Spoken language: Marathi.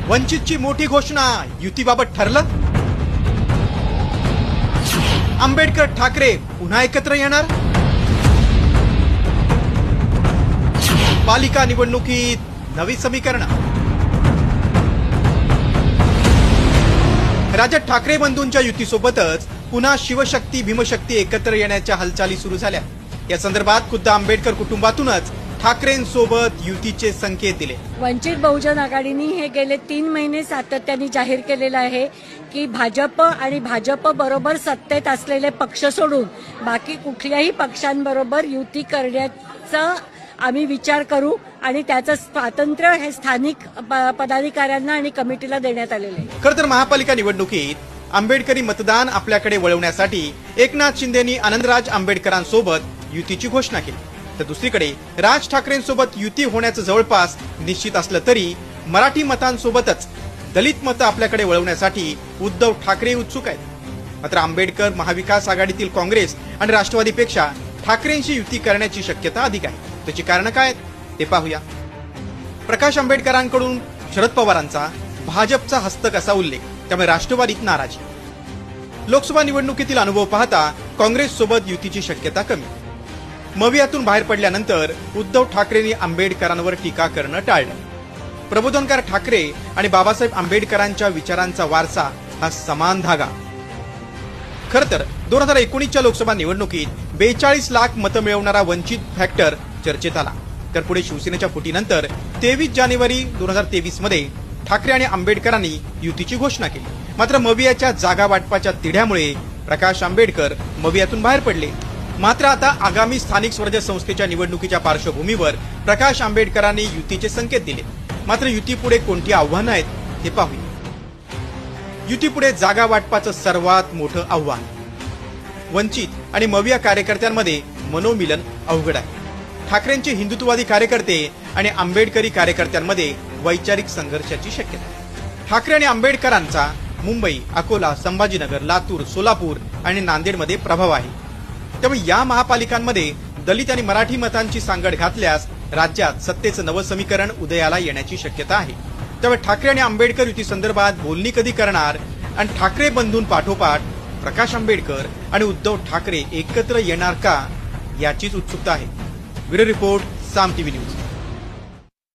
वंचितची मोठी घोषणा, युतीबाबत ठरलं. आंबेडकर ठाकरे पुन्हा एकत्र येणार. पालिका निवडणुकीत नवी समीकरण. राज्यात ठाकरे बंधूंच्या युतीसोबतच पुन्हा शिवशक्ती भीमशक्ती एकत्र येण्याच्या हालचाली सुरू झाल्या. या संदर्भात खुद्द आंबेडकर कुटुंबातूनच ठाकरेंसोबत युतीचे संकेत दिले. वंचित बहुजन आघाडीने हे गेले 3 महिने सातत्याने जाहीर केलेलं आहे की भाजप आणि भाजप बरोबर सत्तेत असलेले पक्ष सोडून बाकी कुठल्याही पक्षांबरोबर युती करण्याचा आम्ही विचार करू आणि त्याचं स्वातंत्र्य हे स्थानिक पदाधिकाऱ्यांना आणि कमिटीला देण्यात आलेले आहे. खरं तर महापालिका निवडणुकीत आंबेडकरी मतदान आपल्याकडे वळवण्यासाठी एकनाथ शिंदेंनी आनंदराज आंबेडकरांसोबत युतीची घोषणा केली. तर दुसरीकडे राज ठाकरेंसोबत युती होण्याचं जवळपास निश्चित असलं तरी मराठी मतांसोबतच दलित मतं आपल्याकडे वळवण्यासाठी उद्धव ठाकरे उत्सुक आहेत. मात्र आंबेडकर महाविकास आघाडीतील काँग्रेस आणि राष्ट्रवादीपेक्षा ठाकरेंशी युती करण्याची शक्यता अधिक आहे. त्याची कारण काय ते पाहूया. प्रकाश आंबेडकरांकडून शरद पवारांचा भाजपचा हस्तक असा उल्लेख, त्यामुळे राष्ट्रवादीत नाराजी. लोकसभा निवडणुकीतील अनुभव पाहता काँग्रेस सोबत युतीची शक्यता कमी. मवियातून बाहेर पडल्यानंतर उद्धव ठाकरेंनी आंबेडकरांवर टीका करणं टाळलं. प्रबोधनकार ठाकरे आणि बाबासाहेब आंबेडकरांच्या विचारांचा वारसा हा समान धागा. खरं तर 2019च्या लोकसभा निवडणुकीत 42 लाख मतं मिळवणारा वंचित फॅक्टर चर्चेत आला. तर पुढे शिवसेनेच्या फुटीनंतर 23 जानेवारी 2023 मध्ये ठाकरे आणि आंबेडकरांनी युतीची घोषणा केली. मात्र मवियाच्या जागा वाटपाच्या तिढ्यामुळे प्रकाश आंबेडकर मवियातून बाहेर पडले. मात्र आता आगामी स्थानिक स्वराज्य संस्थेच्या निवडणुकीच्या पार्श्वभूमीवर प्रकाश आंबेडकरांनी युतीचे संकेत दिले. मात्र युतीपुढे कोणती आव्हानं आहेत ते पाहूया. युतीपुढे जागा वाटपाचं सर्वात मोठं आव्हान. वंचित आणि मविया कार्यकर्त्यांमध्ये मनोमिलन अवघड आहे. ठाकरेंचे हिंदुत्ववादी कार्यकर्ते आणि आंबेडकरी कार्यकर्त्यांमध्ये वैचारिक संघर्षाची शक्यता. ठाकरे आणि आंबेडकरांचा मुंबई, अकोला, संभाजीनगर, लातूर, सोलापूर आणि नांदेडमध्ये प्रभाव आहे. त्यामुळे या महापालिकांमध्ये दलित आणि मराठी मतांची सांगड घातल्यास राज्यात सत्तेचं नवं समीकरण उदयाला येण्याची शक्यता आहे. त्यामुळे ठाकरे आणि आंबेडकर युती संदर्भात बोलणी कधी करणार आणि ठाकरे बंधून पाठोपाठ प्रकाश आंबेडकर आणि उद्धव ठाकरे एकत्र येणार का याचीच उत्सुकता आहे. ब्युरो रिपोर्ट, साम टीव्ही न्यूज.